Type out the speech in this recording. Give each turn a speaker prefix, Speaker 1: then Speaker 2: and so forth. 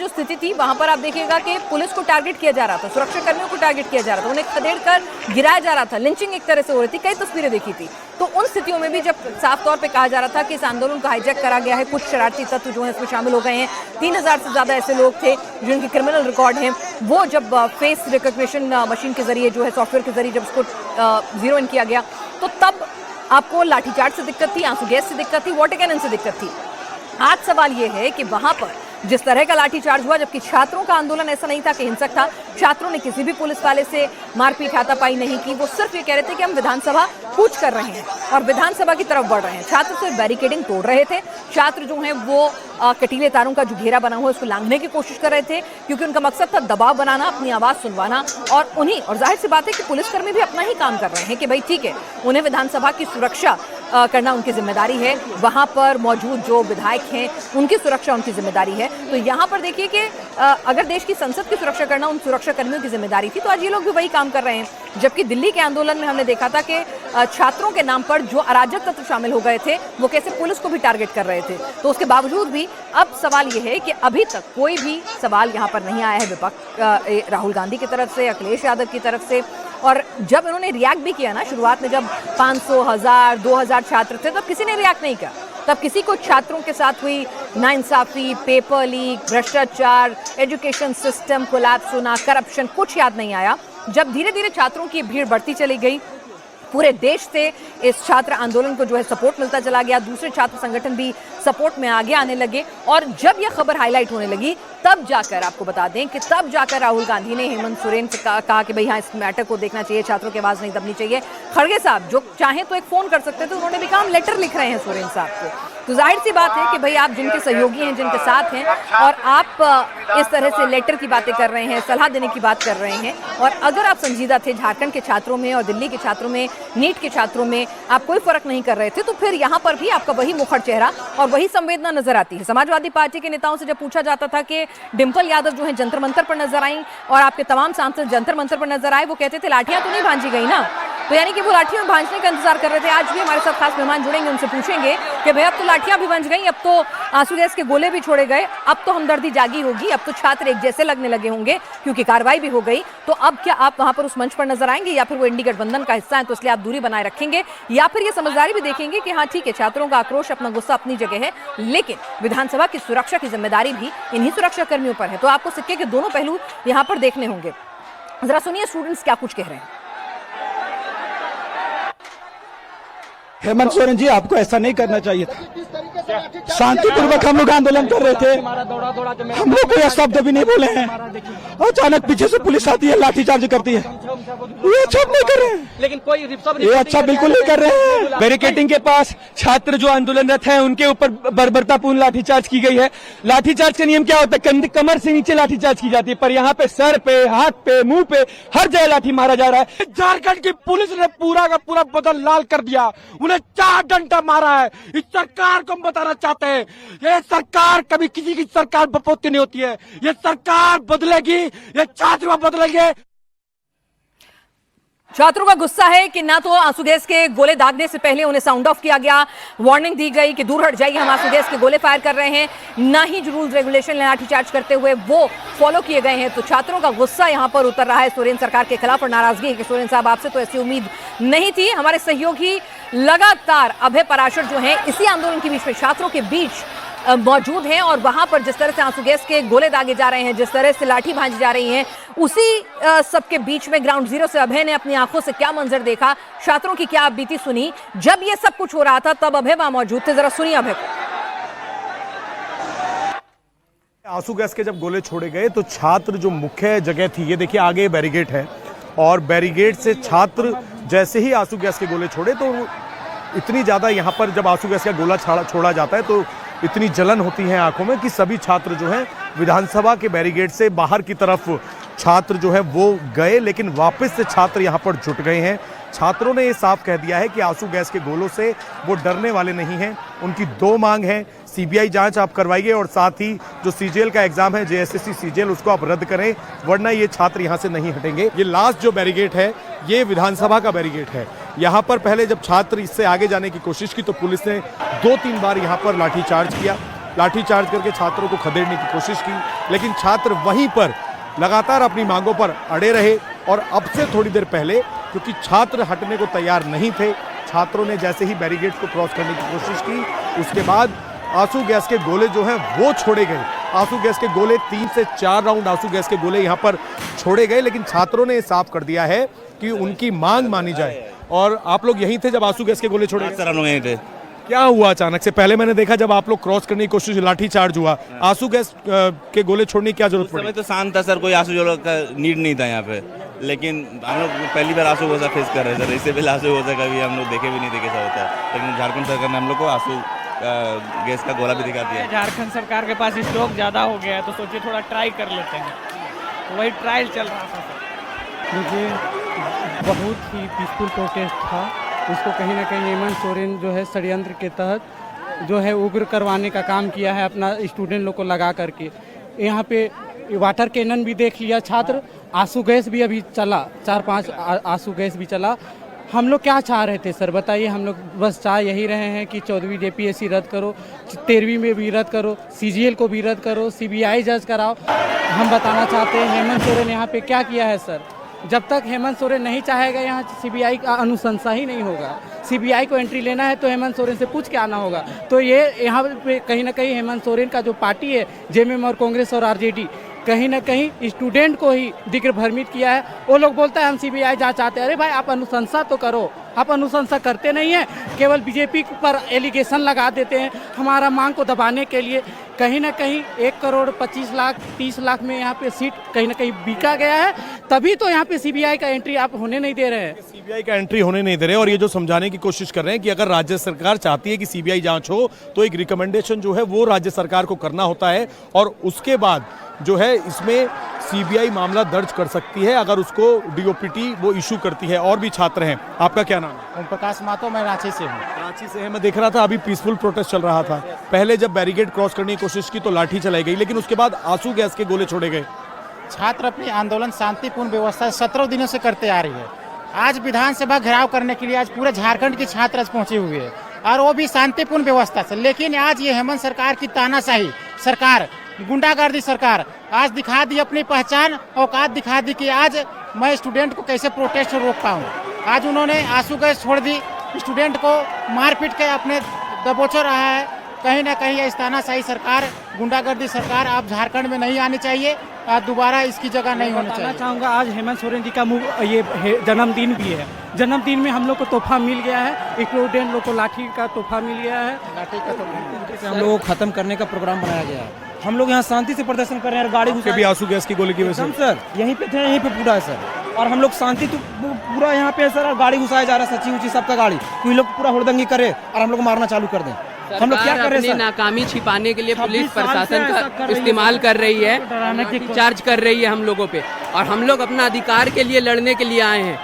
Speaker 1: जो स्थिति थी वहां पर आप देखिएगा कि पुलिस को टारगेट किया जा रहा था, सुरक्षा कर्मियों को टारगेट किया जा रहा था, उन्हें खदेड़ कर गिराया जा रहा था, लिंचिंग एक तरह से हो रही थी। कई तस्वीरें देखी थी। तो उन स्थितियों में भी जब साफ तौर पे कहा जा रहा था कि इस आंदोलन को हाईजैक करा गया है, कुछ शरारती तत्व जो है इसमें शामिल हो गए हैं, 3000 से ज्यादा ऐसे लोग थे जिनके क्रिमिनल रिकॉर्ड हैं, वो जब फेस रिकॉग्निशन मशीन के जरिए जो है सॉफ्टवेयर के जरिए जब उसको जीरो इन किया गया, तो तब आपको लाठीचार्ज से दिक्कत थी, आंसू गैस से दिक्कत थी, वाटर कैनन से दिक्कत थी। आज सवाल यह है कि वहां पर जिस तरह का लाठीचार्ज हुआ, जबकि छात्रों का आंदोलन ऐसा नहीं था कि हिंसक था, छात्रों ने किसी भी पुलिस वाले से मारपीट हाथापाई नहीं की, वो सिर्फ ये कह रहे थे कि हम विधानसभा कूच कर रहे हैं और विधानसभा की तरफ बढ़ रहे हैं। छात्र सिर्फ बैरिकेडिंग तोड़ रहे थे, छात्र जो हैं वो कटीले तारों का जो घेरा बना हुआ है उसको लांघने की कोशिश कर रहे थे, क्योंकि उनका मकसद था दबाव बनाना, अपनी आवाज सुनवाना और उन्हीं, और जाहिर सी बात है कि पुलिसकर्मी भी अपना ही काम कर रहे हैं कि भाई ठीक है, उन्हें विधानसभा की सुरक्षा करना उनकी जिम्मेदारी है, वहां पर मौजूद जो विधायक हैं उनकी सुरक्षा उनकी जिम्मेदारी है। तो यहां पर देखिए कि अगर देश की संसद की सुरक्षा करना उन सुरक्षा कर्मियों की जिम्मेदारी थी, तो आज ये लोग भी वही काम कर रहे हैं। जबकि दिल्ली के आंदोलन में हमने देखा था कि छात्रों के नाम पर जो अराजक तत्व शामिल हो गए थे वो कैसे पुलिस को भी टारगेट कर रहे थे। तो उसके बावजूद भी अब सवाल यह है कि अभी तक कोई भी सवाल यहाँ पर नहीं आया है विपक्ष, राहुल गांधी की तरफ से, अखिलेश यादव की तरफ से। और जब इन्होंने रिएक्ट भी किया ना, शुरुआत में जब 500, 1000, 2000 छात्र थे, तब किसी ने रिएक्ट नहीं किया। तब किसी को छात्रों के साथ हुई नाइंसाफी, पेपर लीक, भ्रष्टाचार, एजुकेशन सिस्टम कोलैप्स होना, करप्शन, कुछ याद नहीं आया। जब धीरे धीरे छात्रों की भीड़ बढ़ती चली गई, पूरे देश से इस छात्र आंदोलन को जो है सपोर्ट मिलता चला गया, दूसरे छात्र संगठन भी सपोर्ट में आगे आने लगे, और जब यह खबर हाईलाइट होने लगी तब जाकर आपको बता दें कि तब जाकर राहुल गांधी ने हेमंत सोरेन से कहा कि भाई हाँ, इस मैटर को देखना चाहिए, छात्रों की आवाज नहीं दबनी चाहिए। खड़गे साहब जो चाहें तो एक फोन कर सकते थे, उन्होंने भी कहा हम लेटर लिख रहे हैं सोरेन साहब को। तो जाहिर सी बात है कि भाई आप जिनके सहयोगी हैं, जिनके साथ हैं, और आप इस तरह से लेटर की बातें कर रहे हैं, सलाह देने की बात कर रहे हैं, और अगर आप संजीदा थे झारखंड के छात्रों में और दिल्ली के छात्रों में, नीट के छात्रों में आप कोई फर्क नहीं कर रहे थे, तो फिर यहाँ पर भी आपका वही मुखर चेहरा और वही संवेदना नजर आती है। समाजवादी पार्टी के नेताओं से जब पूछा जाता था कि डिंपल यादव जो है जंतर मंतर पर नजर आई और आपके तमाम सांसद जंतर मंतर पर नजर आए, वो कहते थे लाठियां तो नहीं भांजी गई ना, तो यानी कि वो लाठियां भांजने का इंतजार कर रहे थे। आज भी हमारे साथ खास मेहमान जुड़ेंगे, उनसे पूछेंगे कि भाई अब तो लाठियां भी भांज गई, अब तो आंसू गैस के गोले भी छोड़े गए, अब तो हमदर्दी जागी होगी, अब तो छात्र एक जैसे लगने लगे होंगे क्योंकि कार्रवाई भी हो गई। तो अब क्या आप वहां पर उस मंच पर नजर आएंगे, या फिर वो इंडी गठबंधन का हिस्सा है तो इसलिए आप दूरी बनाए रखेंगे, या फिर ये समझदारी भी देखेंगे कि हाँ ठीक है, छात्रों का आक्रोश, अपना गुस्सा अपनी जगह है, लेकिन विधानसभा की सुरक्षा की जिम्मेदारी भी इन्हीं सुरक्षा कर्मियों पर है। तो आपको सिक्के के दोनों पहलू यहाँ पर देखने होंगे। जरा सुनिए स्टूडेंट्स क्या कुछ कह रहे हैं।
Speaker 2: हेमंत सोरेन जी, आपको ऐसा नहीं करना चाहिए था। शांतिपूर्वक हम लोग आंदोलन कर रहे थे, हम लोग कोई शब्द भी नहीं बोले हैं, अचानक पीछे से पुलिस आती है, लाठीचार्ज करती है। ये अच्छा नहीं कर रहे हैं,
Speaker 3: लेकिन कोई
Speaker 2: ये अच्छा बिल्कुल नहीं कर रहे हैं। बैरिकेडिंग के पास छात्र जो आंदोलनरत हैं उनके ऊपर बर्बरतापूर्ण लाठीचार्ज की गई है। लाठीचार्ज का नियम क्या होता है? कमर से नीचे लाठीचार्ज की जाती है, पर यहाँ पे सर पे, हाथ पे, मुंह पे, हर जगह लाठी मारा जा रहा है।
Speaker 4: झारखंड की पुलिस ने पूरा का पूरा बदल लाल कर दिया, उन्हें 4 डंडा मारा है। इस सरकार को हम बताना चाहते हैं, ये सरकार कभी किसी की सरकार बपोती नहीं होती है, ये सरकार बदलेगी, ये छात्र बदलेंगे।
Speaker 1: छात्रों का गुस्सा है कि ना तो आंसू गैस के गोले दागने से पहले उन्हें साउंड ऑफ किया गया, वार्निंग दी गई कि दूर हट जाइए, हम आंसू गैस के गोले फायर कर रहे हैं, ना ही जो रूल्स रेगुलेशन लाठीचार्ज करते हुए वो फॉलो किए गए हैं। तो छात्रों का गुस्सा यहां पर उतर रहा है सोरेन सरकार के खिलाफ, और नाराजगी है कि सोरेन साहब आपसे तो ऐसी उम्मीद नहीं थी। हमारे सहयोगी लगातार अभय पराशर जो है इसी आंदोलन के बीच में, छात्रों के बीच मौजूद हैं, और वहां पर जिस तरह से आंसू गैस के गोले दागे जा रहे हैं, जिस तरह से लाठी भांजी जा रही हैं, उसी सबके बीच में ग्राउंड जीरो से अभय ने अपनी आंखों से क्या मंजर देखा, छात्रों की क्या बीती सुनी जब ये सब कुछ हो रहा था, तब अभय वहां मौजूद थे। जरा सुनिए अभय को।
Speaker 5: आंसू गैस के जब गोले छोड़े गए तो छात्र जो मुख्य जगह थी, ये देखिए आगे बैरिकेड है, और बैरिकेड से छात्र जैसे ही आंसू गैस के गोले छोड़े तो इतनी ज्यादा यहाँ पर जब आंसू गैस का गोला छोड़ा जाता है तो इतनी जलन होती है आंखों में कि सभी छात्र जो हैं विधानसभा के बैरिकेड से बाहर की तरफ छात्र जो है वो गए, लेकिन वापस से छात्र यहाँ पर जुट गए हैं। छात्रों ने ये साफ कह दिया है कि आंसू गैस के गोलों से वो डरने वाले नहीं हैं। उनकी 2 मांग है, सीबीआई जांच आप करवाइए, और साथ ही जो सीजीएल का एग्जाम है, जेएसएससी सीजीएल, उसको आप रद्द करें, वरना ये छात्र यहाँ से नहीं हटेंगे। ये लास्ट जो बैरिकेड है ये विधानसभा का बैरिकेड है। यहाँ पर पहले जब छात्र इससे आगे जाने की कोशिश की तो पुलिस ने 2-3 बार यहाँ पर लाठीचार्ज किया, लाठीचार्ज करके छात्रों को खदेड़ने की कोशिश की, लेकिन छात्र वहीं पर लगातार अपनी मांगों पर अड़े रहे। और अब से थोड़ी देर पहले, क्योंकि छात्र हटने को तैयार नहीं थे, छात्रों ने जैसे ही बैरिकेड को क्रॉस करने की कोशिश की, उसके बाद आंसू गैस के गोले जो हैं वो छोड़े गए। आंसू गैस के गोले 3 से 4 राउंड आंसू गैस के गोले यहाँ पर छोड़े गए, लेकिन छात्रों ने साफ कर दिया है कि उनकी मांग मानी जाए। और आप लोग यहीं थे जब आंसू गैस के गोले छोड़े?
Speaker 3: सर हम लोग यहीं थे।
Speaker 5: क्या हुआ अचानक से? पहले मैंने देखा जब आप लोग क्रॉस करने की कोशिश, लाठी चार्ज हुआ, आंसू गैस के गोले छोड़ने की क्या जरूरत पड़ी?
Speaker 3: समय तो शांत था सर, कोई आंसू जोड़ो का नीड नहीं था यहाँ पे, लेकिन हम लोग पहली बार आंसू गोसा फेस कर रहे हैं सर। इससे पहले आंसू गोसा कभी हम लोग देखे भी नहीं थे कैसा होता है, लेकिन झारखंड सरकार ने हम लोग को आंसू गैस का गोला भी दिखा दिया।
Speaker 6: झारखंड सरकार के पास स्टॉक ज़्यादा हो गया है तो सोचिए थोड़ा ट्राई कर लेते हैं, वही ट्रायल चल रहा था सर।
Speaker 7: मुझे बहुत ही पीसफुल प्रोटेस्ट था, उसको कहीं ना कहीं हेमंत सोरेन जो है षड्यंत्र के तहत जो है उग्र करवाने का काम किया है अपना स्टूडेंट लोग को लगा करके। यहाँ पे वाटर कैनन भी देख लिया छात्र, आंसू गैस भी अभी चला, 4-5 आंसू गैस भी चला। हम लोग क्या चाह रहे थे सर बताइए? हम लोग बस चाह यही रहे हैं कि 14वीं JPSC रद्द करो, 13वीं में भी रद्द करो, CGL को भी रद्द करो, CBI जज कराओ। हम बताना चाहते हैं हेमंत सोरेन यहाँ पे क्या किया है सर। जब तक हेमंत सोरेन नहीं चाहेगा यहाँ CBI का अनुशंसा ही नहीं होगा। CBI को एंट्री लेना है तो हेमंत सोरेन से पूछ के आना होगा। तो ये यहाँ पे कहीं ना कहीं हेमंत सोरेन का जो पार्टी है JMM और कांग्रेस और RJD कहीं ना कहीं स्टूडेंट को ही दिग्र भ्रमित किया है। वो लोग बोलता है हम CBI जांच चाहते हैं। अरे भाई आप अनुशंसा तो करो, आप अनुशंसा करते नहीं हैं, केवल BJP पर एलिगेशन लगा देते हैं हमारा मांग को दबाने के लिए। कहीं ना कहीं 1 करोड़ 25 लाख 30 लाख में यहाँ पे सीट कहीं ना कहीं बिका गया है, तभी तो यहाँ पे CBI का एंट्री आप होने नहीं दे रहे हैं।
Speaker 5: CBI का एंट्री होने नहीं दे रहे, और ये जो समझाने की कोशिश कर रहे हैं कि अगर राज्य सरकार चाहती है कि CBI जांच हो तो एक रिकमेंडेशन जो है वो राज्य सरकार को करना होता है, और उसके बाद जो है इसमें CBI मामला दर्ज कर सकती है अगर उसको DOPT वो इशू करती है। और भी छात्र हैं, आपका क्या नाम है?
Speaker 8: ओम प्रकाश मातो, मैं रांची से हूँ।
Speaker 5: रांची से है। मैं देख रहा था अभी पीसफुल प्रोटेस्ट चल रहा था, पहले जब बैरिकेड क्रॉस करने की कोशिश की तो लाठी चलाई गई, लेकिन उसके बाद आंसू गैस के गोले छोड़े गए।
Speaker 8: छात्र अपनी आंदोलन शांतिपूर्ण व्यवस्था 17 दिनों से करते आ रही है। आज विधानसभा घेराव करने के लिए आज पूरे झारखंड के छात्र आज पहुंचे हुए हैं, और वो भी शांतिपूर्ण व्यवस्था से। लेकिन आज ये हेमंत सरकार की तानाशाही सरकार, गुंडागर्दी सरकार आज दिखा दी अपनी पहचान, औकात दिखा दी कि आज मैं स्टूडेंट को कैसे प्रोटेस्ट रोक पाऊँ। आज उन्होंने आंसू गैस छोड़ दी, स्टूडेंट को मारपीट के अपने दबोच रहा है। कहीं ना कहीं इस तानाशाही सरकार, गुंडागर्दी सरकार आप झारखंड में नहीं आनी चाहिए, दोबारा इसकी जगह नहीं होनी चाहिए।
Speaker 7: बताना चाहूँगा आज हेमंत सोरेन जी का ये जन्मदिन भी है। जन्मदिन में हम लोग को तोहफा मिल गया है, स्टूडेंट लोग को लाठी का तोहफा मिल गया है।
Speaker 8: लाठी का तो
Speaker 9: हम लोग को खत्म करने का प्रोग्राम बनाया गया है। हम लोग यहाँ शांति से प्रदर्शन कर रहे हैं, गाड़ी
Speaker 5: के भी आंसू गैस की गोले की वजह से
Speaker 9: सर यहीं पे थे, यहीं पे पूरा है सर। और हम लोग शांति तो पूरा यहाँ पे है सर, और गाड़ी घुसाया जा रहा है, सच्ची उची सबका गाड़ी, कोई लोग पूरा हुड़दंगी करे और हम लोग मारना चालू कर दें। हम लोग क्या कर रहे हैं सर?
Speaker 10: नाकामी छिपाने के लिए पुलिस प्रशासन का इस्तेमाल कर रही है, चार्ज कर रही है हम लोगों पे, और हम लोग अपना अधिकार के लिए लड़ने के लिए आए हैं।